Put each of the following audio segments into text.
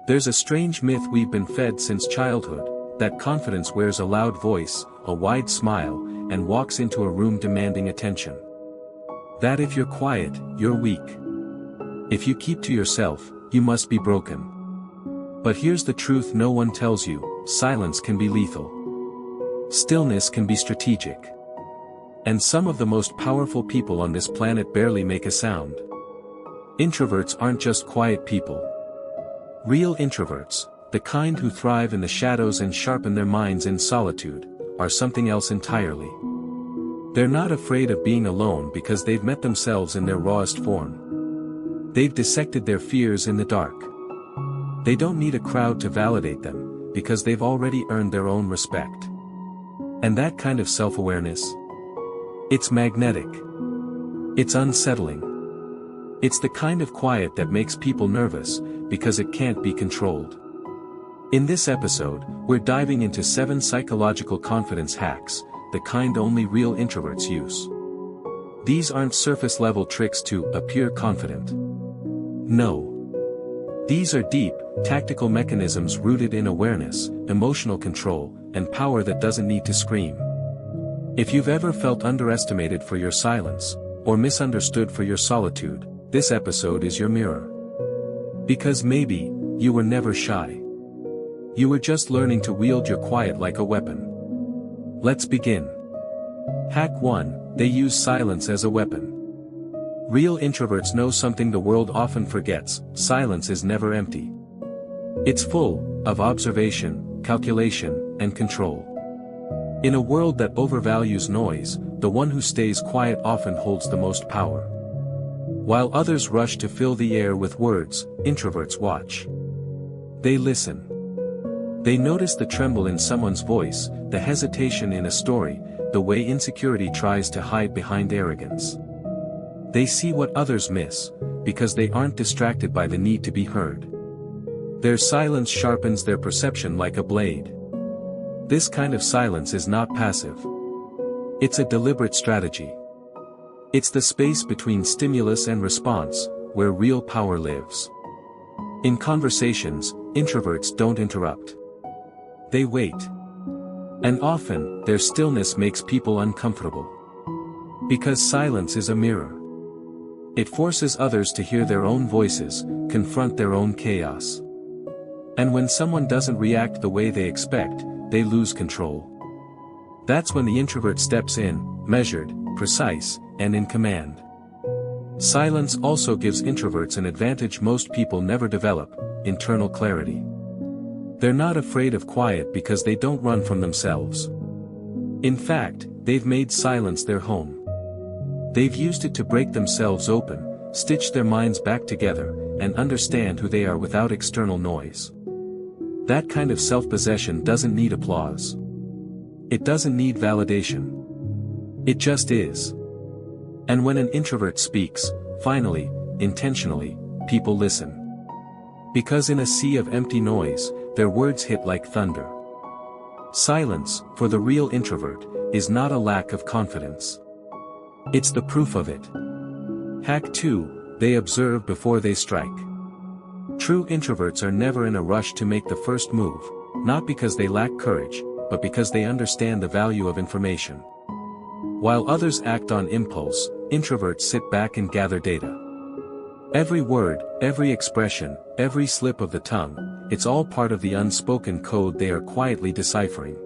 There's a strange myth we've been fed since childhood, that confidence wears a loud voice, a wide smile, and walks into a room demanding attention. That if you're quiet, you're weak. If you keep to yourself, you must be broken. But here's the truth no one tells you: silence can be lethal. Stillness can be strategic. And some of the most powerful people on this planet barely make a sound. Introverts aren't just quiet people. Real introverts, the kind who thrive in the shadows and sharpen their minds in solitude, are something else entirely. They're not afraid of being alone because they've met themselves in their rawest form. They've dissected their fears in the dark. They don't need a crowd to validate them, because they've already earned their own respect. And that kind of self-awareness? It's magnetic. It's unsettling. It's the kind of quiet that makes people nervous, because it can't be controlled. In this episode, we're diving into 7 psychological confidence hacks, the kind only real introverts use. These aren't surface-level tricks to appear confident. No. These are deep, tactical mechanisms rooted in awareness, emotional control, and power that doesn't need to scream. If you've ever felt underestimated for your silence, or misunderstood for your solitude, this episode is your mirror. Because maybe, you were never shy. You were just learning to wield your quiet like a weapon. Let's begin. Hack 1, they use silence as a weapon. Real introverts know something the world often forgets: silence is never empty. It's full of observation, calculation, and control. In a world that overvalues noise, the one who stays quiet often holds the most power. While others rush to fill the air with words, introverts watch. They listen. They notice the tremble in someone's voice, the hesitation in a story, the way insecurity tries to hide behind arrogance. They see what others miss, because they aren't distracted by the need to be heard. Their silence sharpens their perception like a blade. This kind of silence is not passive. It's a deliberate strategy. It's the space between stimulus and response, where real power lives. In conversations, introverts don't interrupt. They wait. And often, their stillness makes people uncomfortable. Because silence is a mirror. It forces others to hear their own voices, confront their own chaos. And when someone doesn't react the way they expect, they lose control. That's when the introvert steps in, measured, precise, and in command. Silence also gives introverts an advantage most people never develop: internal clarity. They're not afraid of quiet because they don't run from themselves. In fact, they've made silence their home. They've used it to break themselves open, stitch their minds back together, and understand who they are without external noise. That kind of self-possession doesn't need applause. It doesn't need validation. It just is. And when an introvert speaks, finally, intentionally, people listen. Because in a sea of empty noise, their words hit like thunder. Silence, for the real introvert, is not a lack of confidence. It's the proof of it. Hack 2, they observe before they strike. True introverts are never in a rush to make the first move, not because they lack courage, but because they understand the value of information. While others act on impulse, introverts sit back and gather data. Every word, every expression, every slip of the tongue, it's all part of the unspoken code they are quietly deciphering.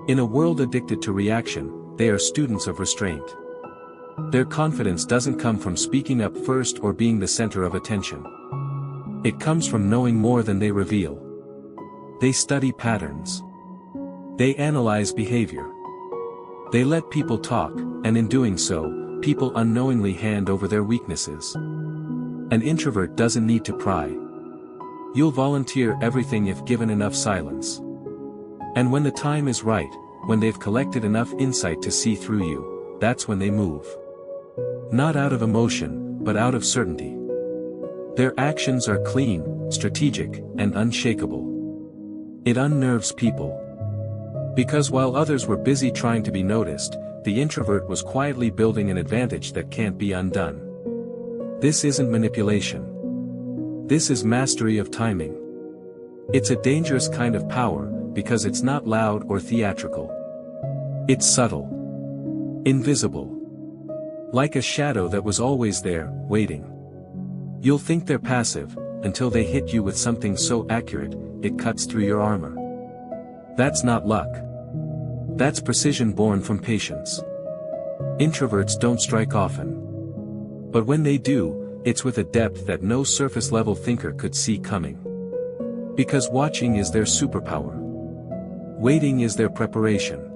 In a world addicted to reaction, they are students of restraint. Their confidence doesn't come from speaking up first or being the center of attention. It comes from knowing more than they reveal. They study patterns. They analyze behavior. They let people talk, and in doing so, people unknowingly hand over their weaknesses. An introvert doesn't need to pry. You'll volunteer everything if given enough silence. And when the time is right, when they've collected enough insight to see through you, that's when they move. Not out of emotion, but out of certainty. Their actions are clean, strategic, and unshakable. It unnerves people. Because while others were busy trying to be noticed, the introvert was quietly building an advantage that can't be undone. This isn't manipulation. This is mastery of timing. It's a dangerous kind of power, because it's not loud or theatrical. It's subtle. Invisible. Like a shadow that was always there, waiting. You'll think they're passive, until they hit you with something so accurate, it cuts through your armor. That's not luck. That's precision born from patience. Introverts don't strike often. But when they do, it's with a depth that no surface-level thinker could see coming. Because watching is their superpower. Waiting is their preparation.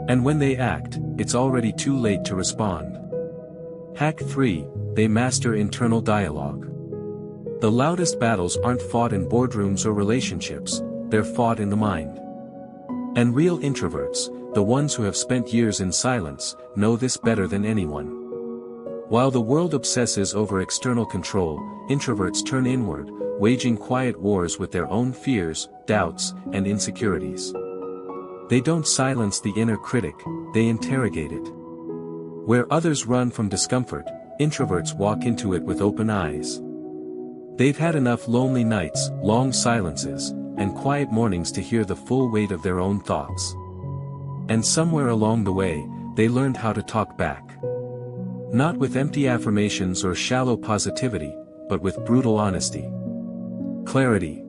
And when they act, it's already too late to respond. Hack 3, they master internal dialogue. The loudest battles aren't fought in boardrooms or relationships, they're fought in the mind. And real introverts, the ones who have spent years in silence, know this better than anyone. While the world obsesses over external control, introverts turn inward, waging quiet wars with their own fears, doubts, and insecurities. They don't silence the inner critic, they interrogate it. Where others run from discomfort, introverts walk into it with open eyes. They've had enough lonely nights, long silences, and quiet mornings to hear the full weight of their own thoughts. And somewhere along the way, they learned how to talk back. Not with empty affirmations or shallow positivity, but with brutal honesty. Clarity.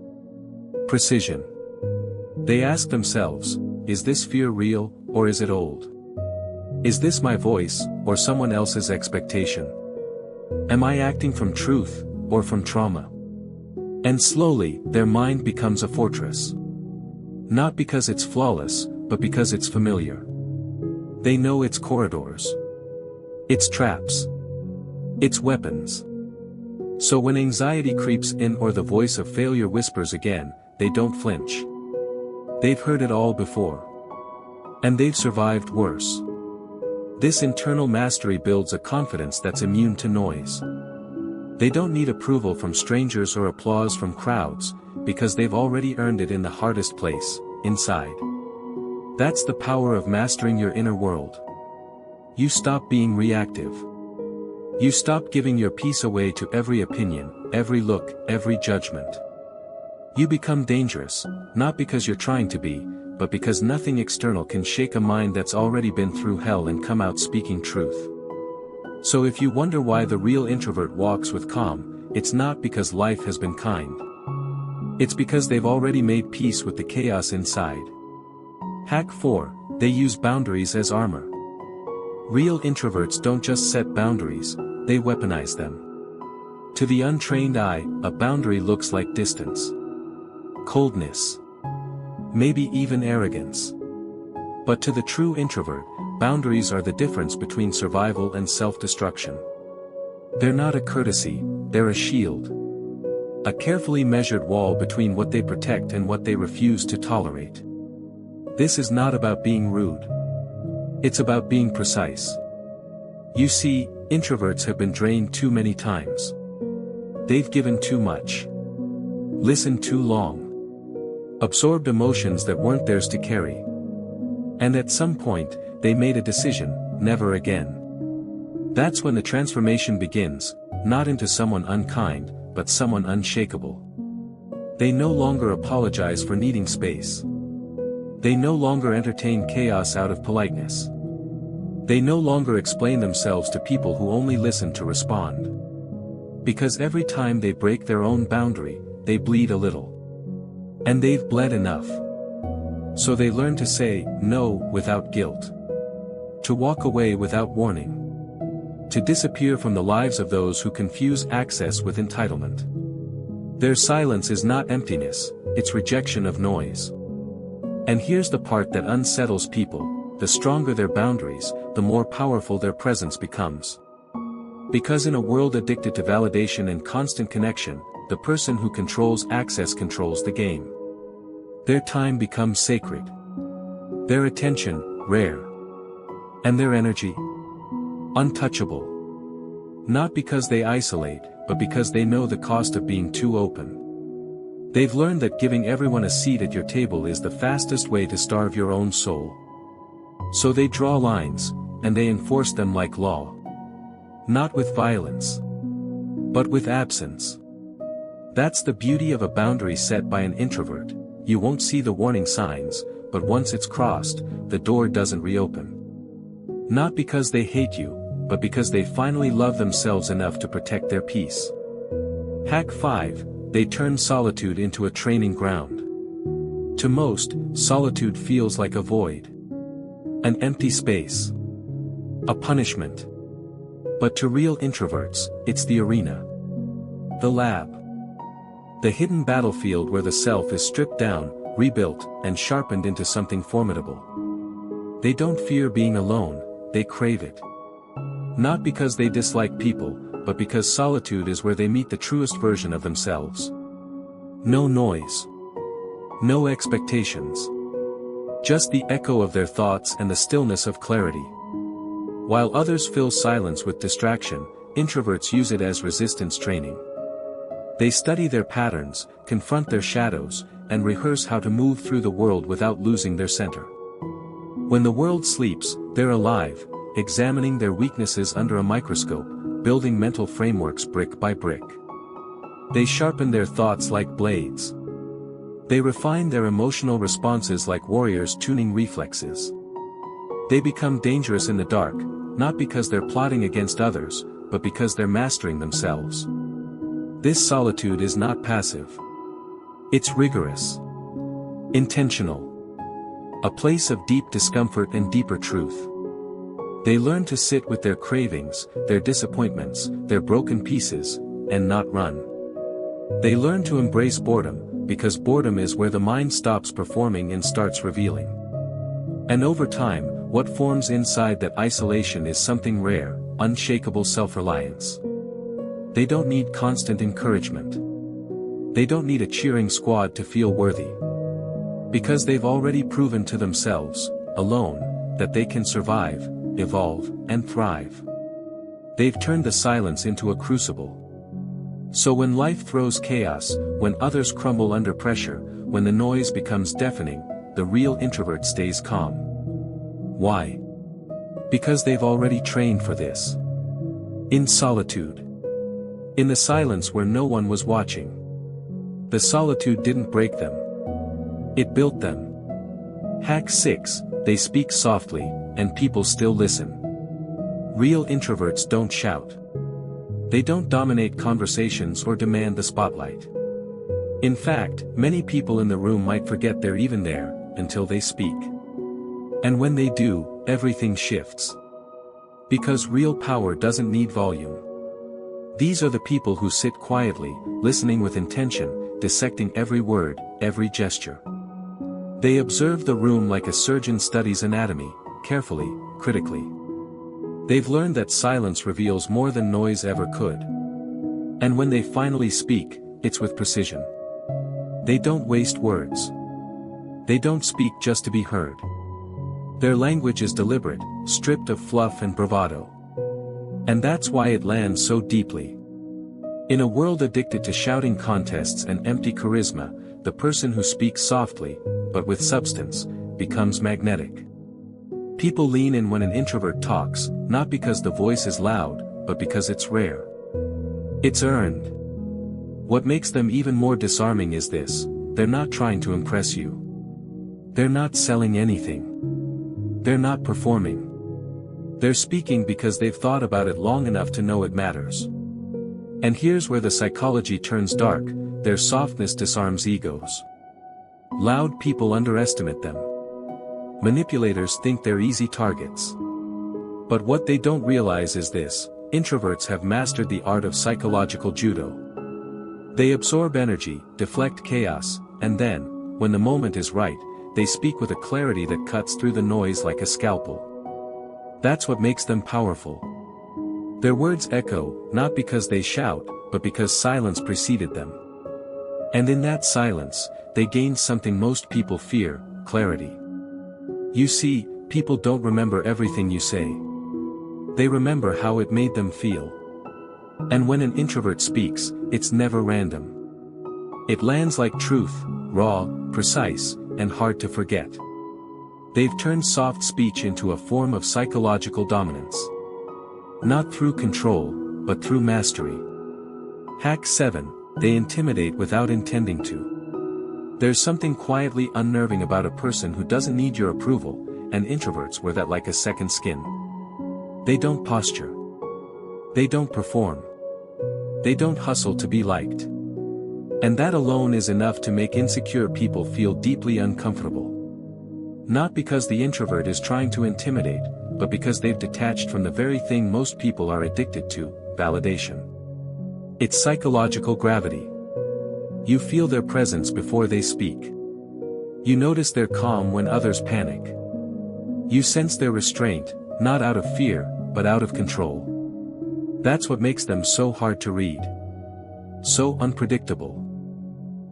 Precision. They ask themselves, is this fear real, or is it old? Is this my voice, or someone else's expectation? Am I acting from truth, or from trauma? And slowly, their mind becomes a fortress. Not because it's flawless, but because it's familiar. They know its corridors. Its traps. Its weapons. So when anxiety creeps in or the voice of failure whispers again, they don't flinch. They've heard it all before. And they've survived worse. This internal mastery builds a confidence that's immune to noise. They don't need approval from strangers or applause from crowds, because they've already earned it in the hardest place, inside. That's the power of mastering your inner world. You stop being reactive. You stop giving your peace away to every opinion, every look, every judgment. You become dangerous, not because you're trying to be, but because nothing external can shake a mind that's already been through hell and come out speaking truth. So if you wonder why the real introvert walks with calm, it's not because life has been kind. It's because they've already made peace with the chaos inside. Hack 4, they use boundaries as armor. Real introverts don't just set boundaries, they weaponize them. To the untrained eye, a boundary looks like distance. Coldness. Maybe even arrogance. But to the true introvert, boundaries are the difference between survival and self-destruction. They're not a courtesy, they're a shield. A carefully measured wall between what they protect and what they refuse to tolerate. This is not about being rude. It's about being precise. You see, introverts have been drained too many times. They've given too much. Listened too long. Absorbed emotions that weren't theirs to carry. And at some point, they made a decision, never again. That's when the transformation begins, not into someone unkind, but someone unshakable. They no longer apologize for needing space. They no longer entertain chaos out of politeness. They no longer explain themselves to people who only listen to respond. Because every time they break their own boundary, they bleed a little. And they've bled enough. So they learn to say no without guilt. To walk away without warning. To disappear from the lives of those who confuse access with entitlement. Their silence is not emptiness, it's rejection of noise. And here's the part that unsettles people, the stronger their boundaries, the more powerful their presence becomes. Because in a world addicted to validation and constant connection, the person who controls access controls the game. Their time becomes sacred. Their attention, rare. And their energy? Untouchable. Not because they isolate, but because they know the cost of being too open. They've learned that giving everyone a seat at your table is the fastest way to starve your own soul. So they draw lines, and they enforce them like law. Not with violence. But with absence. That's the beauty of a boundary set by an introvert. You won't see the warning signs, but once it's crossed, the door doesn't reopen. Not because they hate you, but because they finally love themselves enough to protect their peace. Hack 5. They turn solitude into a training ground. To most, solitude feels like a void. An empty space. A punishment. But to real introverts, it's the arena. The lab. The hidden battlefield where the self is stripped down, rebuilt, and sharpened into something formidable. They don't fear being alone, they crave it. Not because they dislike people, but because solitude is where they meet the truest version of themselves. No noise. No expectations. Just the echo of their thoughts and the stillness of clarity. While others fill silence with distraction, introverts use it as resistance training. They study their patterns, confront their shadows, and rehearse how to move through the world without losing their center. When the world sleeps, they're alive, examining their weaknesses under a microscope, building mental frameworks brick by brick. They sharpen their thoughts like blades. They refine their emotional responses like warriors tuning reflexes. They become dangerous in the dark, not because they're plotting against others, but because they're mastering themselves. This solitude is not passive. It's rigorous. Intentional. A place of deep discomfort and deeper truth. They learn to sit with their cravings, their disappointments, their broken pieces, and not run. They learn to embrace boredom, because boredom is where the mind stops performing and starts revealing. And over time, what forms inside that isolation is something rare, unshakable self-reliance. They don't need constant encouragement. They don't need a cheering squad to feel worthy. Because they've already proven to themselves, alone, that they can survive, evolve, and thrive. They've turned the silence into a crucible. So when life throws chaos, when others crumble under pressure, when the noise becomes deafening, the real introvert stays calm. Why? Because they've already trained for this. In solitude. In the silence where no one was watching. The solitude didn't break them. It built them. Hack 6, they speak softly, and people still listen. Real introverts don't shout. They don't dominate conversations or demand the spotlight. In fact, many people in the room might forget they're even there, until they speak. And when they do, everything shifts. Because real power doesn't need volume. These are the people who sit quietly, listening with intention, dissecting every word, every gesture. They observe the room like a surgeon studies anatomy, carefully, critically. They've learned that silence reveals more than noise ever could. And when they finally speak, it's with precision. They don't waste words. They don't speak just to be heard. Their language is deliberate, stripped of fluff and bravado. And that's why it lands so deeply. In a world addicted to shouting contests and empty charisma, the person who speaks softly, but with substance, becomes magnetic. People lean in when an introvert talks, not because the voice is loud, but because it's rare. It's earned. What makes them even more disarming is this: they're not trying to impress you. They're not selling anything. They're not performing. They're speaking because they've thought about it long enough to know it matters. And here's where the psychology turns dark: their softness disarms egos. Loud people underestimate them. Manipulators think they're easy targets. But what they don't realize is this: introverts have mastered the art of psychological judo. They absorb energy, deflect chaos, and then, when the moment is right, they speak with a clarity that cuts through the noise like a scalpel. That's what makes them powerful. Their words echo, not because they shout, but because silence preceded them. And in that silence, they gain something most people fear: clarity. You see, people don't remember everything you say. They remember how it made them feel. And when an introvert speaks, it's never random. It lands like truth, raw, precise, and hard to forget. They've turned soft speech into a form of psychological dominance. Not through control, but through mastery. Hack 7, they intimidate without intending to. There's something quietly unnerving about a person who doesn't need your approval, and introverts wear that like a second skin. They don't posture. They don't perform. They don't hustle to be liked. And that alone is enough to make insecure people feel deeply uncomfortable. Not because the introvert is trying to intimidate, but because they've detached from the very thing most people are addicted to, validation. It's psychological gravity. You feel their presence before they speak. You notice their calm when others panic. You sense their restraint, not out of fear, but out of control. That's what makes them so hard to read. So unpredictable.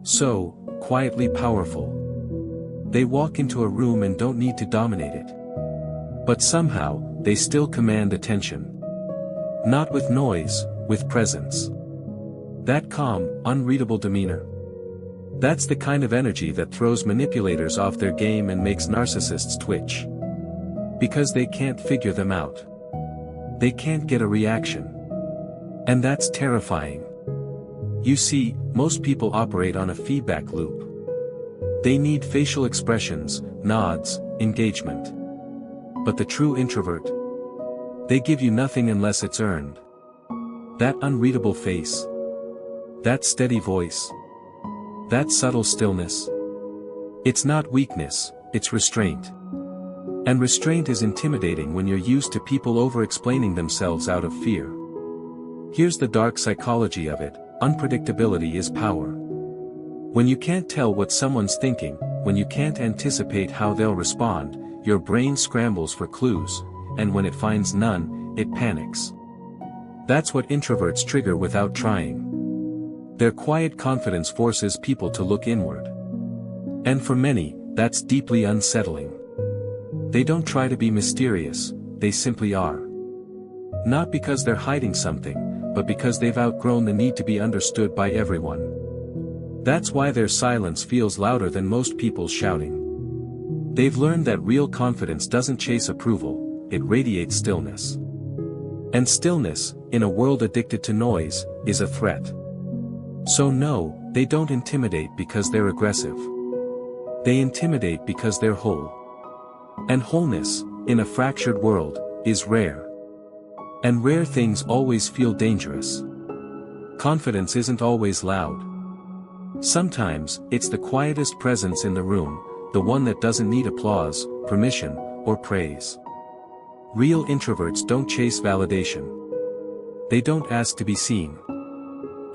So quietly powerful. They walk into a room and don't need to dominate it. But somehow, they still command attention. Not with noise, with presence. That calm, unreadable demeanor. That's the kind of energy that throws manipulators off their game and makes narcissists twitch. Because they can't figure them out. They can't get a reaction. And that's terrifying. You see, most people operate on a feedback loop. They need facial expressions, nods, engagement. But the true introvert? They give you nothing unless it's earned. That unreadable face. That steady voice. That subtle stillness. It's not weakness, it's restraint. And restraint is intimidating when you're used to people over-explaining themselves out of fear. Here's the dark psychology of it. Unpredictability is power. When you can't tell what someone's thinking, when you can't anticipate how they'll respond, your brain scrambles for clues, and when it finds none, it panics. That's what introverts trigger without trying. Their quiet confidence forces people to look inward. And for many, that's deeply unsettling. They don't try to be mysterious, they simply are. Not because they're hiding something, but because they've outgrown the need to be understood by everyone. That's why their silence feels louder than most people's shouting. They've learned that real confidence doesn't chase approval, it radiates stillness. And stillness, in a world addicted to noise, is a threat. So no, they don't intimidate because they're aggressive. They intimidate because they're whole. And wholeness, in a fractured world, is rare. And rare things always feel dangerous. Confidence isn't always loud. Sometimes, it's the quietest presence in the room, the one that doesn't need applause, permission, or praise. Real introverts don't chase validation. They don't ask to be seen.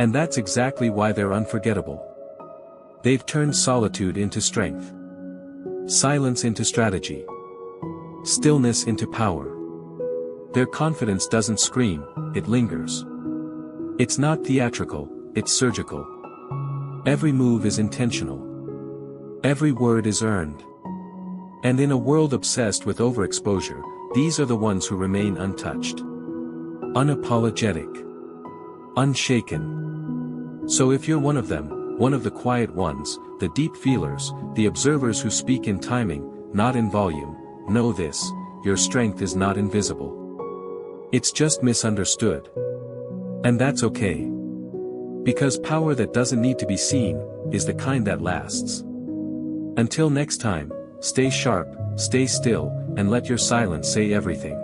And that's exactly why they're unforgettable. They've turned solitude into strength. Silence into strategy. Stillness into power. Their confidence doesn't scream, it lingers. It's not theatrical, it's surgical. Every move is intentional. Every word is earned. And in a world obsessed with overexposure, these are the ones who remain untouched. Unapologetic. Unshaken. So if you're one of them, one of the quiet ones, the deep feelers, the observers who speak in timing, not in volume, know this, your strength is not invisible. It's just misunderstood. And that's okay. Because power that doesn't need to be seen, is the kind that lasts. Until next time, stay sharp, stay still, and let your silence say everything.